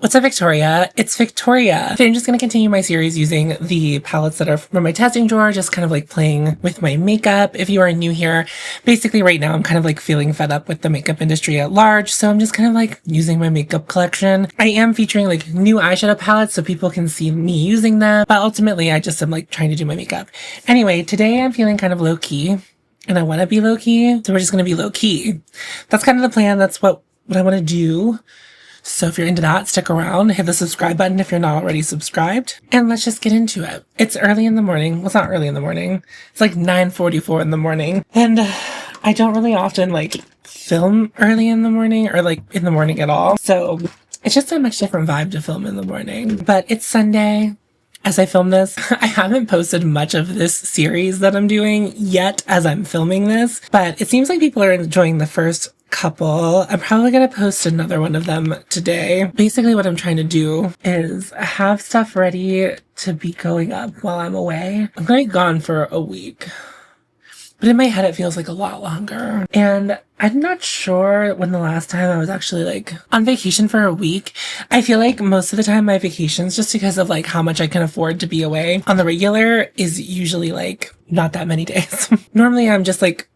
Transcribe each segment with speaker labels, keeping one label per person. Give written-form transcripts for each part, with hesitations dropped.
Speaker 1: What's up, Victoria? It's Victoria. Today I'm just going to continue my series using the palettes that are from my testing drawer, just kind of like playing with my makeup. If you are new here, basically right now I'm kind of like feeling fed up with the makeup industry at large, so I'm just kind of like using my makeup collection. I am featuring like new eyeshadow palettes so people can see me using them, but ultimately I just am like trying to do my makeup. Anyway, today I'm feeling kind of low-key, and I want to be low-key, so we're just going to be low-key. That's kind of the plan. That's what I want to do. So if you're into that, stick around, hit the subscribe button if you're not already subscribed, and let's just get into it. It's early in the morning. Well, it's not early in the morning. It's like 9:44 in the morning. And I don't really often like film early in the morning or like in the morning at all. So it's just a much different vibe to film in the morning. But it's Sunday as I film this. I haven't posted much of this series that I'm doing yet as I'm filming this, but it seems like people are enjoying the first couple. I'm probably going to post another one of them today. Basically what I'm trying to do is have stuff ready to be going up while I'm away. I'm going to be gone for a week, but in my head it feels like a lot longer. And I'm not sure when the last time I was actually like on vacation for a week. I feel like most of the time my vacations, just because of like how much I can afford to be away on the regular, is usually like not that many days. Normally I'm just like,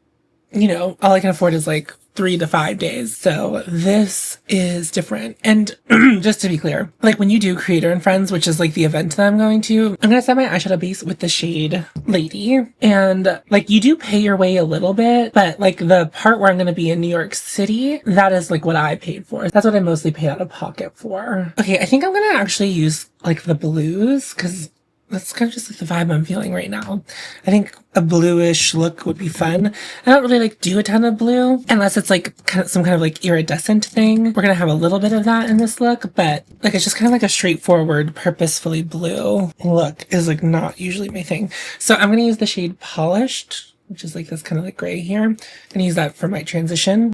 Speaker 1: you know, all I can afford is like 3 to 5 days. So this is different. And just to be clear, like when you do Creator and Friends, which is like the event that I'm going to, I'm going to set my eyeshadow base with the shade Lady. And like you do pay your way a little bit, but like the part where I'm going to be in New York City, that is like what I paid for. That's what I mostly paid out of pocket for. Okay, I think I'm going to actually use like the blues because that's kind of just like the vibe I'm feeling right now. I think a bluish look would be fun. I don't really like do a ton of blue unless it's like some kind of like iridescent thing. We're gonna have a little bit of that in this look, but like it's just kind of like a straightforward, purposefully blue look is like not usually my thing. So I'm gonna use the shade Polished, which is like this kind of like gray here. I'm gonna use that for my transition.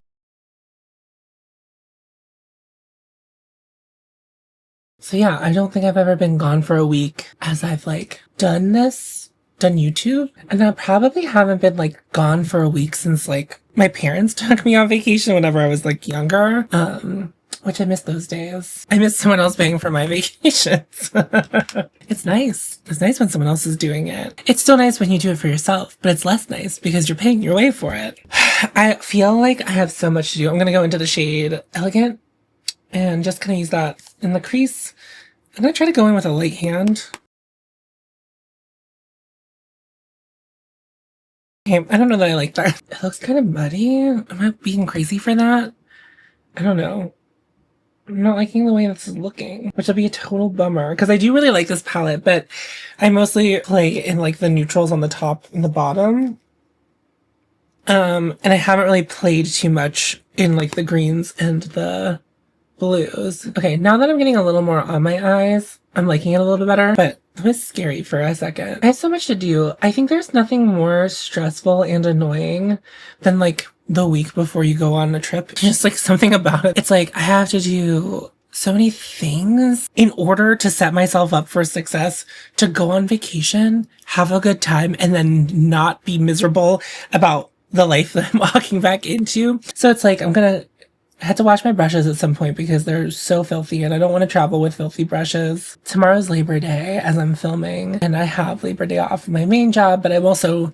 Speaker 1: So yeah, I don't think I've ever been gone for a week as I've like done YouTube. And I probably haven't been like gone for a week since like my parents took me on vacation whenever I was like younger. Which I miss those days. I miss someone else paying for my vacations. It's nice. It's nice when someone else is doing it. It's still nice when you do it for yourself, but it's less nice because you're paying your way for it. I feel like I have so much to do. I'm gonna go into the shade Elegant and just kind of use that in the crease. I'm going to try to go in with a light hand. Okay, I don't know that I like that. It looks kind of muddy. Am I being crazy for that? I don't know. I'm not liking the way this is looking, which will be a total bummer because I do really like this palette, but I mostly play in like the neutrals on the top and the bottom. And I haven't really played too much in like the greens and the blues. Okay, now that I'm getting a little more on my eyes, I'm liking it a little bit better, but it was scary for a second. I have so much to do. I think there's nothing more stressful and annoying than like the week before you go on a trip. Just like something about it. It's like I have to do so many things in order to set myself up for success, to go on vacation, have a good time, and then not be miserable about the life that I'm walking back into. So it's like I had to wash my brushes at some point because they're so filthy and I don't want to travel with filthy brushes. Tomorrow's Labor Day as I'm filming, and I have Labor Day off my main job, but I'm also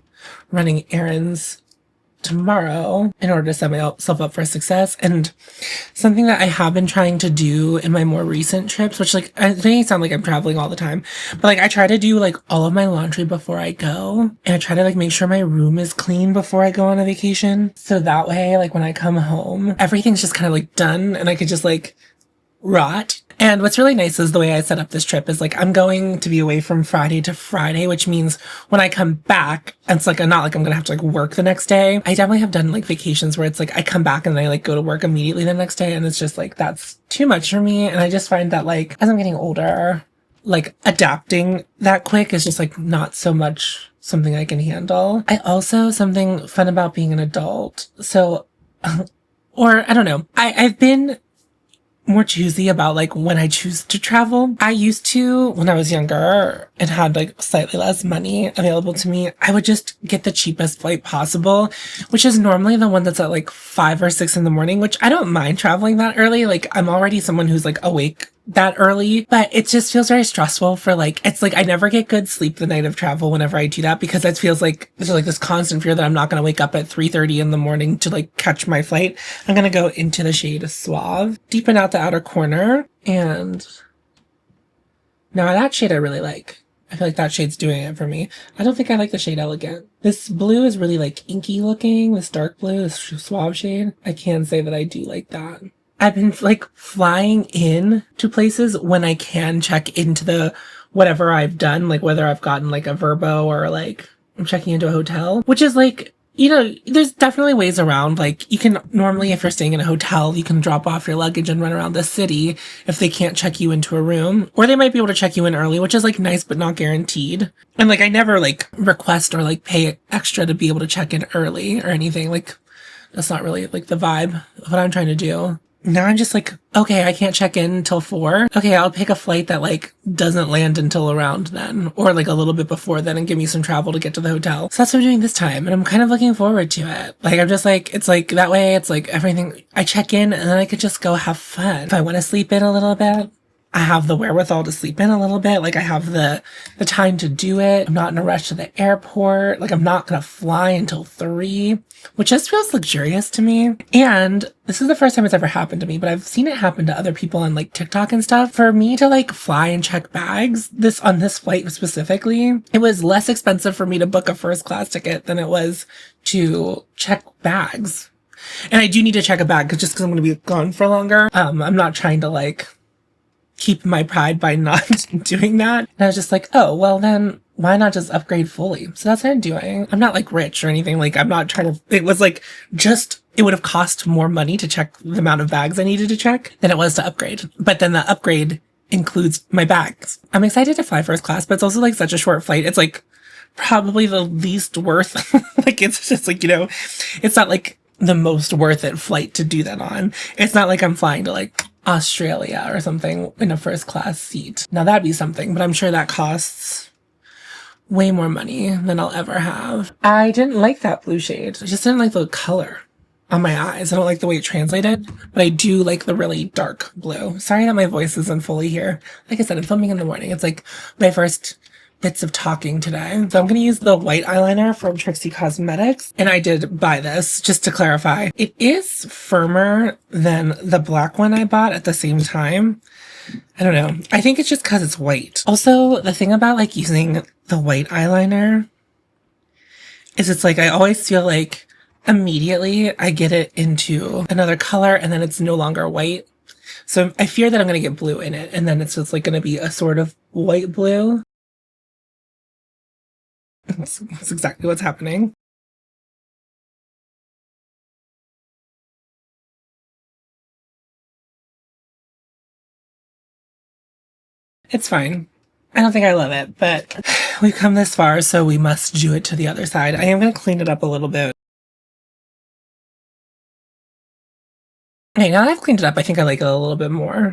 Speaker 1: running errands tomorrow in order to set myself up for success. And something that I have been trying to do in my more recent trips, which like it may sound like I'm traveling all the time, but like I try to do like all of my laundry before I go, and I try to like make sure my room is clean before I go on a vacation, so that way like when I come home everything's just kind of like done and I could just like rot. And what's really nice is the way I set up this trip is like I'm going to be away from Friday to Friday, which means when I come back, it's like not like I'm gonna have to like work the next day. I definitely have done like vacations where it's like I come back and then I like go to work immediately the next day, and it's just like that's too much for me. And I just find that like as I'm getting older, like adapting that quick is just like not so much something I can handle. Something fun about being an adult. So, or I don't know. I've been more choosy about like when I choose to travel. I used to, when I was younger and had like slightly less money available to me, I would just get the cheapest flight possible, which is normally the one that's at like 5 or 6 in the morning, which I don't mind traveling that early. Like I'm already someone who's like awake that early, but it just feels very stressful for like, it's like I never get good sleep the night of travel whenever I do that, because it feels like there's like this constant fear that I'm not going to wake up at 3:30 in the morning to like catch my flight. I'm going to go into the shade Suave, deepen out the outer corner, and now that shade I really like. I feel like that shade's doing it for me. I don't think I like the shade Elegant. This blue is really like inky looking, this dark blue, this Suave shade. I can say that I do like that. I've been like flying in to places when I can check into the whatever I've done, like whether I've gotten like a Verbo or like I'm checking into a hotel, which is like, you know, there's definitely ways around. Like you can normally, if you're staying in a hotel, you can drop off your luggage and run around the city if they can't check you into a room, or they might be able to check you in early, which is like nice, but not guaranteed. And like, I never like request or like pay extra to be able to check in early or anything. Like that's not really like the vibe of what I'm trying to do. Now I'm just like, okay, I can't check in until 4. Okay, I'll pick a flight that like doesn't land until around then, or like a little bit before then, and give me some travel to get to the hotel. So that's what I'm doing this time, and I'm kind of looking forward to it. Like I'm just like, it's like that way, it's like everything, I check in and then I could just go have fun. If I want to sleep in a little bit, I have the wherewithal to sleep in a little bit. Like I have the time to do it. I'm not in a rush to the airport. Like I'm not going to fly until 3, which just feels luxurious to me. And this is the first time it's ever happened to me, but I've seen it happen to other people on like TikTok and stuff. For me to like fly and check bags, on this flight specifically, it was less expensive for me to book a first class ticket than it was to check bags. And I do need to check a bag because I'm going to be gone for longer. I'm not trying to like keep my pride by not doing that. And I was just like, oh, well then why not just upgrade fully? So that's what I'm doing. I'm not like rich or anything. Like I'm not trying to, it was like just, it would have cost more money to check the amount of bags I needed to check than it was to upgrade. But then the upgrade includes my bags. I'm excited to fly first class, but it's also like such a short flight. It's like probably the least worth, like it's just like, you know, it's not like the most worth it flight to do that on. It's not like I'm flying to like Australia or something in a first class seat. Now that'd be something, but I'm sure that costs way more money than I'll ever have. I didn't like that blue shade. I just didn't like the color on my eyes. I don't like the way it translated, but I do like the really dark blue. Sorry that my voice isn't fully here. Like I said, I'm filming in the morning. It's like my first bits of talking today. So I'm going to use the white eyeliner from Trixie Cosmetics. And I did buy this, just to clarify. It is firmer than the black one I bought at the same time. I don't know. I think it's just because it's white. Also, the thing about like using the white eyeliner is it's like I always feel like immediately I get it into another color and then it's no longer white. So I fear that I'm going to get blue in it, and then it's just like going to be a sort of white blue. That's exactly what's happening. It's fine. I don't think I love it, but we've come this far, so we must do it to the other side. I am going to clean it up a little bit. Okay, now that I've cleaned it up, I think I like it a little bit more.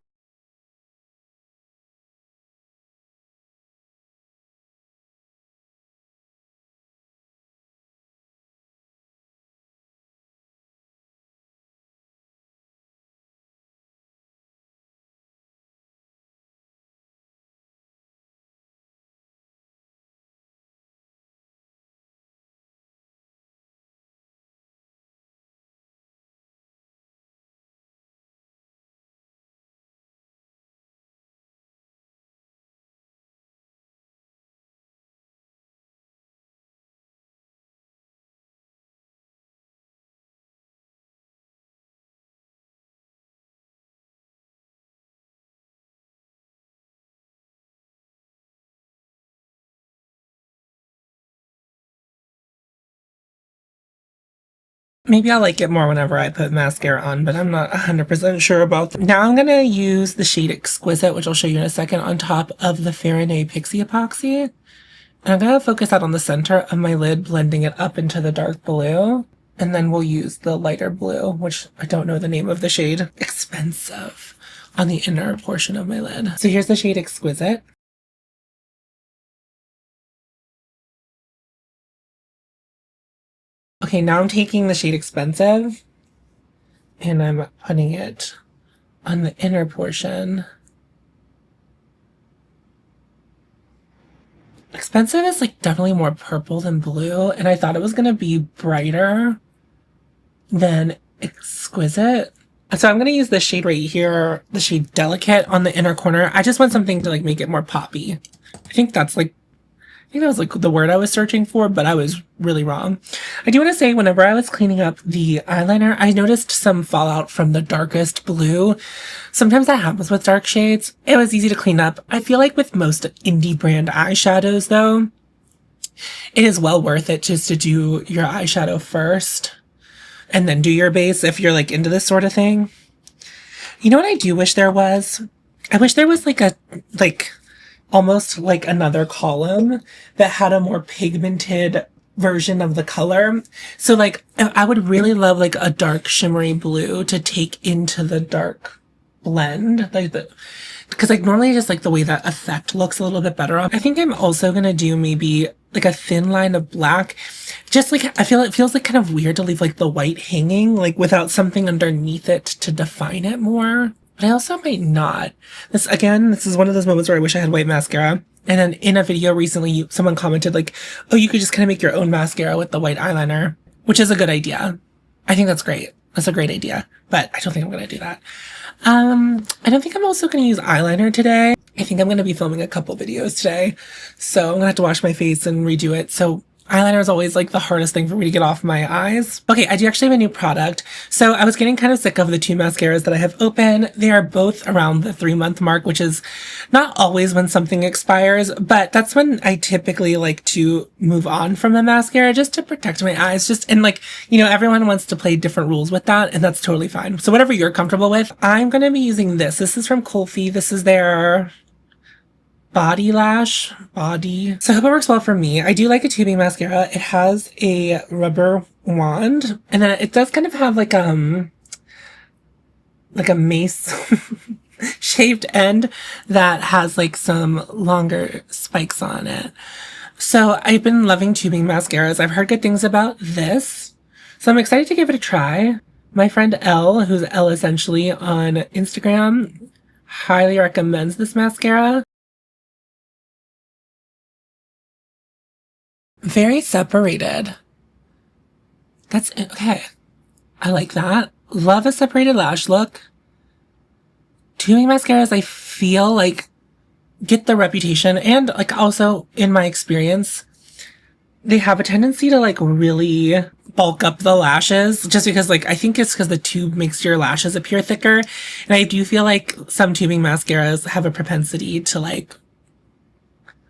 Speaker 1: Maybe I'll like it more whenever I put mascara on, but I'm not 100% sure about that. Now I'm going to use the shade Exquisite, which I'll show you in a second, on top of the Fair & Pixie Epoxy. And I'm going to focus that on the center of my lid, blending it up into the dark blue. And then we'll use the lighter blue, which I don't know the name of the shade, Expensive, on the inner portion of my lid. So here's the shade Exquisite. Okay, now I'm taking the shade Expensive and I'm putting it on the inner portion expensive is like definitely more purple than blue, and I thought it was gonna be brighter than exquisite. So I'm gonna use this shade right here, the shade Delicate, on the inner corner. I just want something to like make it more poppy. I think that was like the word I was searching for, but I was really wrong. I do want to say, whenever I was cleaning up the eyeliner, I noticed some fallout from the darkest blue. Sometimes that happens with dark shades. It was easy to clean up. I feel like with most indie brand eyeshadows though, it is well worth it just to do your eyeshadow first and then do your base if you're like into this sort of thing. You know what I do wish there was? I wish there was almost like another column that had a more pigmented version of the color. So like, I would really love like a dark shimmery blue to take into the dark blend, because like normally just like the way that effect looks a little bit better. I think I'm also gonna do maybe like a thin line of black. Just like, I feel it feels like kind of weird to leave like the white hanging, like without something underneath it to define it more. But I also might not. This is one of those moments where I wish I had white mascara. And then in a video recently, someone commented like, oh, you could just kind of make your own mascara with the white eyeliner, which is a good idea. I think that's great. That's a great idea, but I don't think I'm going to do that. I don't think I'm also going to use eyeliner today. I think I'm going to be filming a couple videos today. So I'm going to have to wash my face and redo it. So eyeliner is always like the hardest thing for me to get off my eyes. Okay, I do actually have a new product. So I was getting kind of sick of the two mascaras that I have open. They are both around the 3-month mark, which is not always when something expires, but that's when I typically like to move on from a mascara just to protect my eyes. And like, you know, everyone wants to play different rules with that, and that's totally fine. So whatever you're comfortable with, I'm going to be using this. This is from KULFI. This is their Body Lash. Body. So I hope it works well for me. I do like a tubing mascara. It has a rubber wand, and then it does kind of have like a mace shaped end that has like some longer spikes on it. So I've been loving tubing mascaras. I've heard good things about this, so I'm excited to give it a try. My friend Elle, who's Elle Essentially on Instagram, highly recommends this mascara. Very separated. That's okay. I like that. Love a separated lash look. Tubing mascaras, I feel like, get the reputation, and like also in my experience, they have a tendency to like really bulk up the lashes, just because like, I think it's because the tube makes your lashes appear thicker. And I do feel like some tubing mascaras have a propensity to like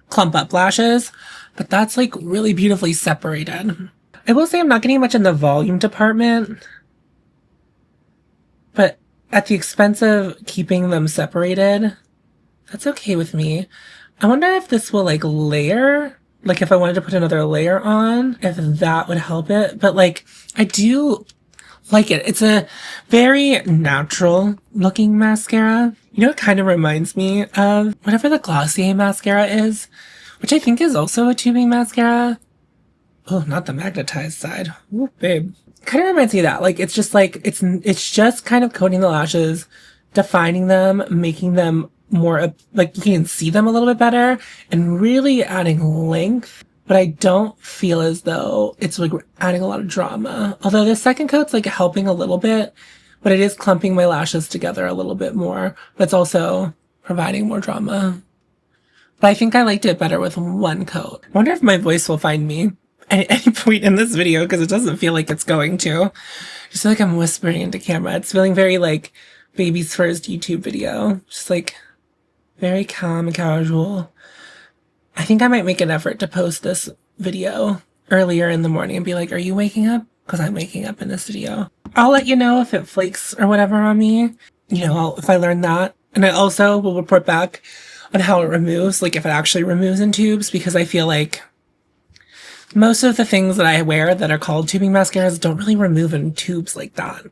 Speaker 1: clump up lashes, but that's like really beautifully separated. I will say I'm not getting much in the volume department, but at the expense of keeping them separated, that's okay with me. I wonder if this will like layer, like if I wanted to put another layer on, if that would help it. But like, I do like it. It's a very natural looking mascara. You know, it kind of reminds me of whatever the Glossier mascara is, which I think is also a tubing mascara. Oh, not the magnetized side. Ooh, babe. Kind of reminds me of that. Like, it's just like, it's just kind of coating the lashes, defining them, making them more, like, you can see them a little bit better, and really adding length. But I don't feel as though it's like adding a lot of drama. Although the second coat's like helping a little bit, but it is clumping my lashes together a little bit more. But it's also providing more drama. But I think I liked it better with one coat. I wonder if my voice will find me at any point in this video, because it doesn't feel like it's going to. I just feel like I'm whispering into camera. It's feeling very like baby's first YouTube video. Just like very calm and casual. I think I might make an effort to post this video earlier in the morning and be like, are you waking up? Because I'm waking up in this video. I'll let you know if it flakes or whatever on me. You know, if I learn that. And I also will report back on how it removes, like if it actually removes in tubes, because I feel like most of the things that I wear that are called tubing mascaras don't really remove in tubes like that.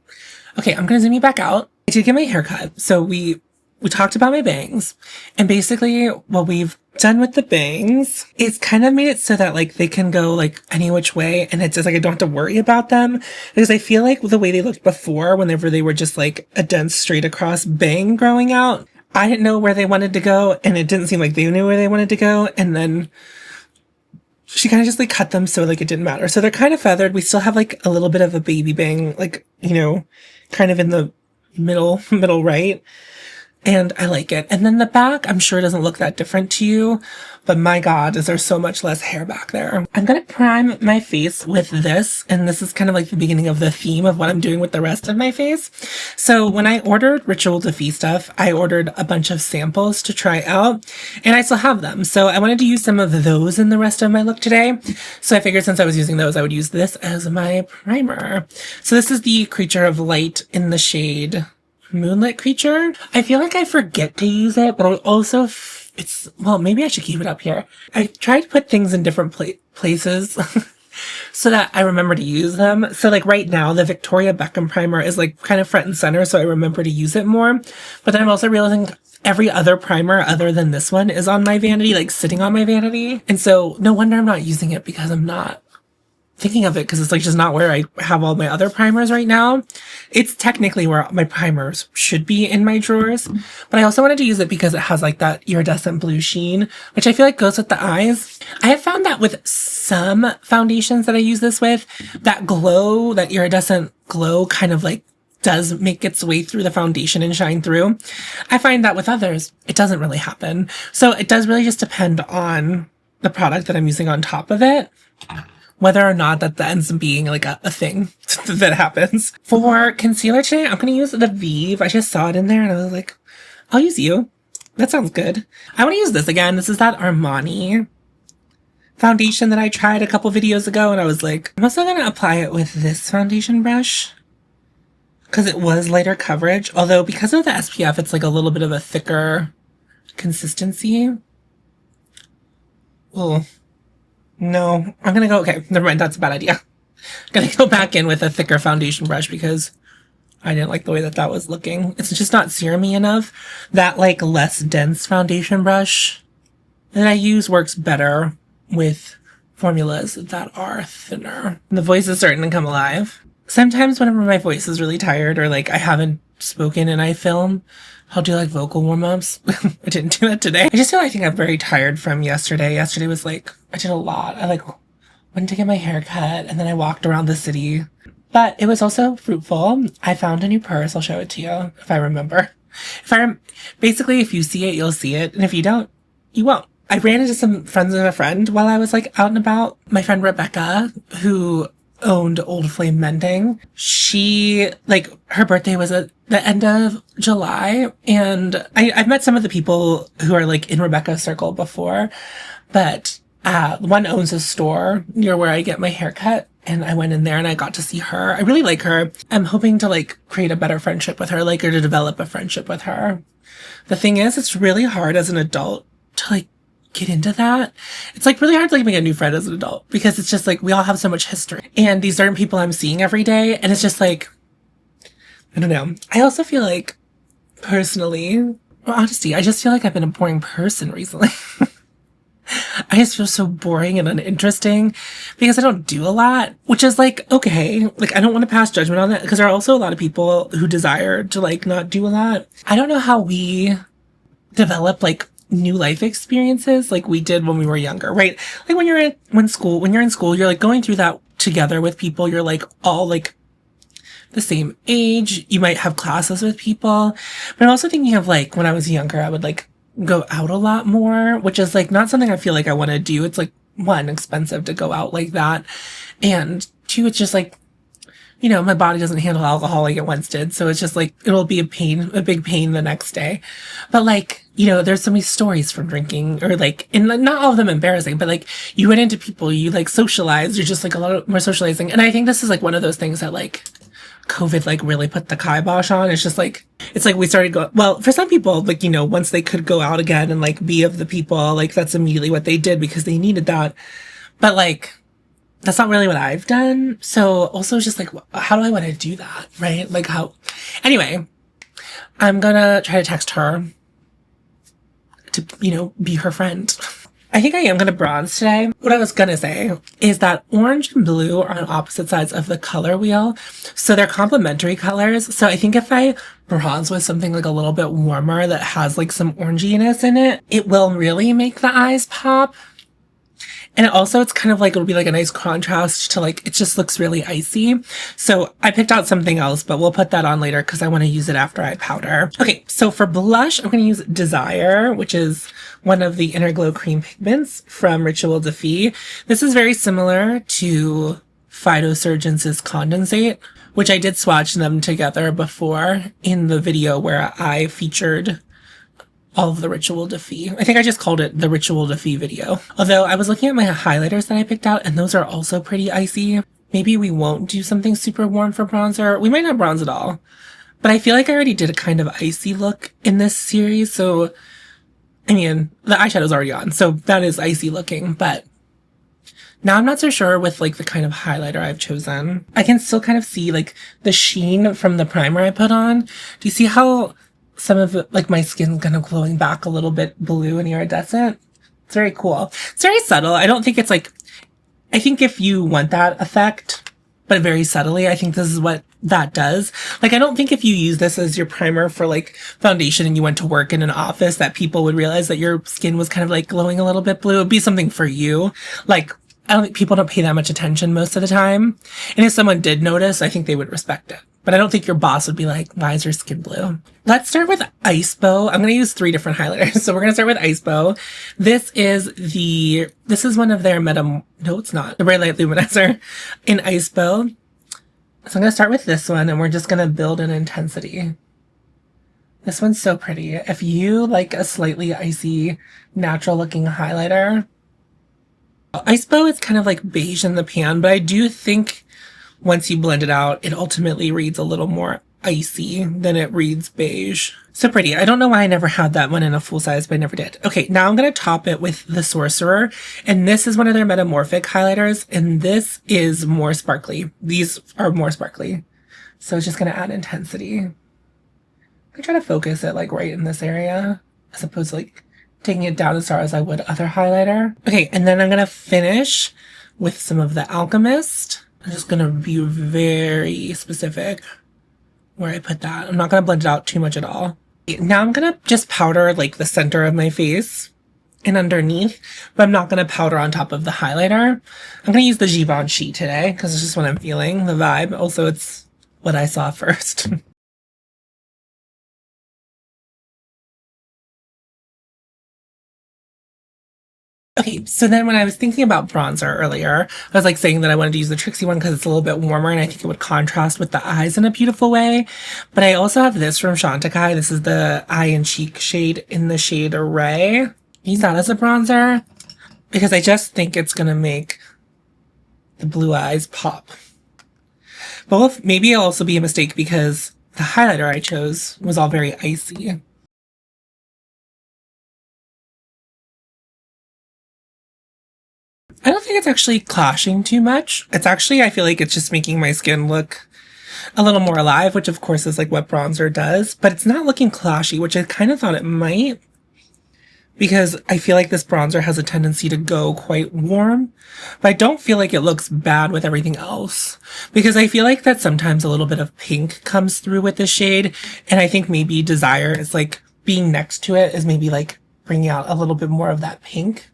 Speaker 1: Okay, I'm gonna zoom you back out. I did get my hair cut. So we talked about my bangs, and basically what we've done with the bangs, it's kind of made it so that like they can go like any which way, and it's just like I don't have to worry about them, because I feel like the way they looked before, whenever they were just like a dense straight across bang growing out, I didn't know where they wanted to go, and it didn't seem like they knew where they wanted to go. And then she kind of just like cut them so like it didn't matter. So they're kind of feathered. We still have like a little bit of a baby bang, like, you know, kind of in the middle right. And I like it. And then the back, I'm sure doesn't look that different to you, but my God, is there so much less hair back there. I'm going to prime my face with this. And this is kind of like the beginning of the theme of what I'm doing with the rest of my face. So when I ordered Ritual Defee stuff, I ordered a bunch of samples to try out and I still have them. So I wanted to use some of those in the rest of my look today. So I figured since I was using those, I would use this as my primer. So this is the Creature of Light in the shade Moonlit Creature. I feel like I forget to use it, but I also, well, maybe I should keep it up here. I try to put things in different places so that I remember to use them. So like right now, the Victoria Beckham primer is like kind of front and center, so I remember to use it more. But then I'm also realizing every other primer other than this one is on my vanity, like sitting on my vanity. And so no wonder I'm not using it because I'm not thinking of it, because it's like just not where I have all my other primers right now. It's technically where my primers should be in my drawers, but I also wanted to use it because it has like that iridescent blue sheen, which I feel like goes with the eyes. I have found that with some foundations that I use this with, that glow, that iridescent glow kind of like does make its way through the foundation and shine through. I find that with others, it doesn't really happen. So it does really just depend on the product that I'm using on top of it, whether or not that ends up being like a thing that happens. For concealer today, I'm going to use the VIEVE. I just saw it in there and I was like, I'll use you. That sounds good. I want to use this again. This is that Armani foundation that I tried a couple videos ago and I was like, I'm also going to apply it with this foundation brush because it was lighter coverage. Although because of the SPF, it's like a little bit of a thicker consistency. Oh. No, I'm going to go, okay, never mind, that's a bad idea. I'm going to go back in with a thicker foundation brush because I didn't like the way that that was looking. It's just not serum-y enough. That like less dense foundation brush that I use works better with formulas that are thinner. The voice is starting to come alive. Sometimes whenever my voice is really tired or like I haven't spoken and I film, I'll do like vocal warm-ups. I didn't do that today. I just feel like I think I'm very tired from yesterday. Yesterday was like, I did a lot. I like went to get my hair cut and then I walked around the city. But it was also fruitful. I found a new purse. I'll show it to you if I remember. Basically, if you see it, you'll see it. And if you don't, you won't. I ran into some friends of a friend while I was like out and about. My friend Rebecca, who owned Old Flame Mending. She, like, her birthday was at the end of July, and I've met some of the people who are, like, in Rebecca's circle before, but one owns a store near where I get my hair cut, and I went in there and I got to see her. I really like her. I'm hoping to, like, create a better friendship with her, like, or to develop a friendship with her. The thing is, it's really hard as an adult to, like, get into that. It's like really hard to like make a new friend as an adult because it's just like we all have so much history and these certain people I'm seeing every day, and it's just like, I don't know. I also feel like personally, well, honesty, I just feel like I've been a boring person recently. I just feel so boring and uninteresting because I don't do a lot, which is like, okay, like I don't want to pass judgment on that because there are also a lot of people who desire to like not do a lot. I don't know how we develop like new life experiences like we did when we were younger, right? Like when you're in school, you're like going through that together with people. You're like all like the same age. You might have classes with people. But I'm also thinking of like when I was younger, I would like go out a lot more, which is like not something I feel like I want to do. It's like one, expensive to go out like that. And two, it's just like, you know, my body doesn't handle alcohol like it once did. So it's just like, it'll be a big pain the next day. But like, you know, there's so many stories from drinking or like, and not all of them embarrassing, but like you went into people, you like socialize, you're just like a lot more socializing. And I think this is like one of those things that like COVID like really put the kibosh on. It's just like, it's like we started going, well, for some people, like, you know, once they could go out again and like be of the people, like that's immediately what they did because they needed that. But like, that's not really what I've done. So also just like, how do I want to do that? Right? Like how, anyway, I'm gonna try to text her to, you know, be her friend. I think I am gonna bronze today. What I was gonna say is that orange and blue are on opposite sides of the color wheel. So they're complementary colors. So I think if I bronze with something like a little bit warmer that has like some oranginess in it, it will really make the eyes pop. And it's kind of like, it'll be like a nice contrast to like, it just looks really icy. So I picked out something else, but we'll put that on later because I want to use it after I powder. Okay, so for blush, I'm going to use Desire, which is one of the Inner Glow cream pigments from Rituel de Fille. This is very similar to Phytosurgence' Condensate, which I did swatch them together before in the video where I featured all of the Rituel de Fille. I think I just called it the Rituel de Fille video. Although I was looking at my highlighters that I picked out and those are also pretty icy. Maybe we won't do something super warm for bronzer. We might not bronze at all. But I feel like I already did a kind of icy look in this series. So, I mean, the eyeshadow's already on. So that is icy looking. But now I'm not so sure with like the kind of highlighter I've chosen. I can still kind of see like the sheen from the primer I put on. Do you see how some of it, like my skin's kind of glowing back a little bit blue and iridescent? It's very cool. It's very subtle. I don't think it's like, I think if you want that effect, but very subtly, I think this is what that does. Like, I don't think if you use this as your primer for like foundation and you went to work in an office that people would realize that your skin was kind of like glowing a little bit blue. It'd be something for you. Like, I don't think people don't pay that much attention most of the time. And if someone did notice, I think they would respect it. But I don't think your boss would be like, why is your skin blue? Let's start with Icebow. I'm going to use 3 different highlighters. So we're going to start with Icebow. This is one of their no, it's not. The Bright Light Luminizer in Icebow. So I'm going to start with this one and we're just going to build in intensity. This one's so pretty. If you like a slightly icy, natural looking highlighter, Icebow is kind of like beige in the pan, but I do think once you blend it out, it ultimately reads a little more icy than it reads beige. So pretty. I don't know why I never had that one in a full size, but I never did. Okay, now I'm going to top it with the Sorcerer, and this is one of their metamorphic highlighters, and this is more sparkly. These are more sparkly. So it's just going to add intensity. I'm going to try to focus it like right in this area, as opposed to like taking it down as far as I would other highlighter. Okay, and then I'm going to finish with some of the Alchemist. I'm just going to be very specific where I put that. I'm not going to blend it out too much at all. Now I'm going to just powder like the center of my face and underneath, but I'm not going to powder on top of the highlighter. I'm going to use the Givenchy today because it's just what I'm feeling, the vibe. Also, it's what I saw first. Okay, so then when I was thinking about bronzer earlier, I was like saying that I wanted to use the Trixie one because it's a little bit warmer and I think it would contrast with the eyes in a beautiful way. But I also have this from chantecaille. This is the Eye and Cheek shade in the shade Array. Use that as a bronzer because I just think it's going to make the blue eyes pop. But maybe it'll also be a mistake because the highlighter I chose was all very icy. I don't think it's actually clashing too much. It's actually, I feel like it's just making my skin look a little more alive, which of course is like what bronzer does, but it's not looking clashy, which I kind of thought it might, because I feel like this bronzer has a tendency to go quite warm, but I don't feel like it looks bad with everything else, because I feel like that sometimes a little bit of pink comes through with this shade, and I think maybe Desire is like being next to it is maybe like bringing out a little bit more of that pink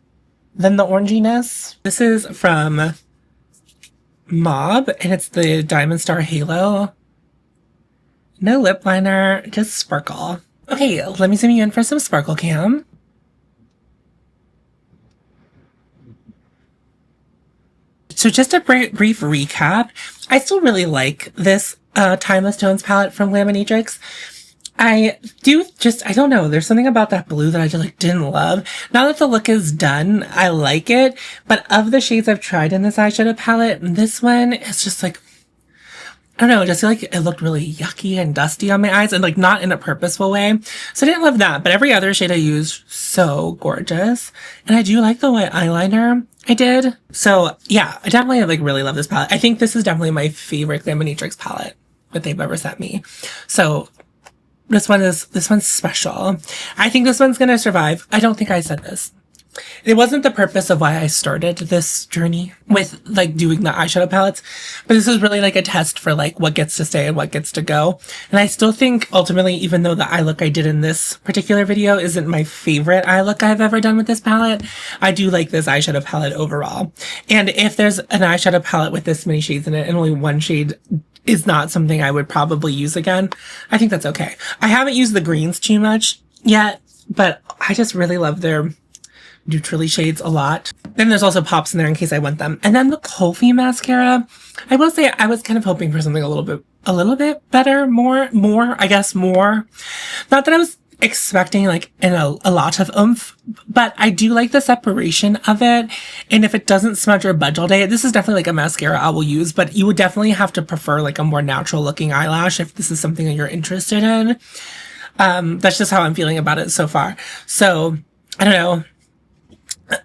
Speaker 1: than the oranginess. This is from Mob, and it's the Diamond Star Halo. No lip liner, just sparkle. Okay, let me zoom you in for some sparkle cam. So just a brief recap. I still really like this Timeless Tones palette from GLAMINATRIX. I don't know. There's something about that blue that I just like didn't love. Now that the look is done, I like it. But of the shades I've tried in this eyeshadow palette, this one is just like, I don't know, I just feel like it looked really yucky and dusty on my eyes and like not in a purposeful way. So I didn't love that. But every other shade I used, so gorgeous. And I do like the white eyeliner I did. So yeah, I definitely like really love this palette. I think this is definitely my favorite GLAMINATRIX palette that they've ever sent me. So this one's special. I think this one's gonna survive. I don't think I said this. it wasn't the purpose of why I started this journey with like doing the eyeshadow palettes, but this is really like a test for like what gets to stay and what gets to go. And I still think ultimately, even though the eye look I did in this particular video isn't my favorite eye look I've ever done with this palette, I do like this eyeshadow palette overall. And if there's an eyeshadow palette with this many shades in it and only one shade is not something I would probably use again, I think that's okay. I haven't used the greens too much yet, but I just really love their neutrally shades a lot. Then there's also pops in there in case I want them. And then the KULFI mascara, I will say I was kind of hoping for something a little bit better, more. Not that I was expecting like a lot of oomph, but I do like the separation of it. And if it doesn't smudge or budge all day, this is definitely like a mascara I will use, but you would definitely have to prefer like a more natural looking eyelash if this is something that you're interested in. That's just how I'm feeling about it so far. So I don't know.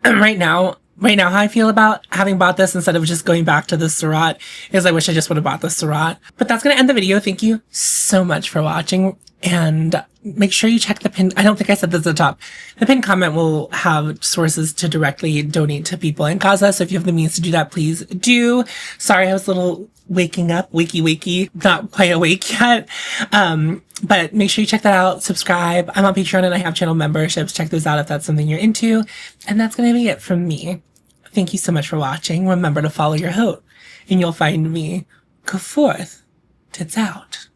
Speaker 1: Right now, how I feel about having bought this instead of just going back to the Surratt is I wish I just would have bought the Surratt. But that's going to end the video. Thank you so much for watching. And make sure you check the pin. I don't think I said this at the top. The pinned comment will have sources to directly donate to people in causa. So if you have the means to do that, please do. Sorry, I was a little waking up, wakey, not quite awake yet. But make sure you check that out. Subscribe. I'm on Patreon and I have channel memberships. Check those out if that's something you're into. And that's going to be it from me. Thank you so much for watching. Remember to follow your hope and you'll find me. Go forth. Tits out.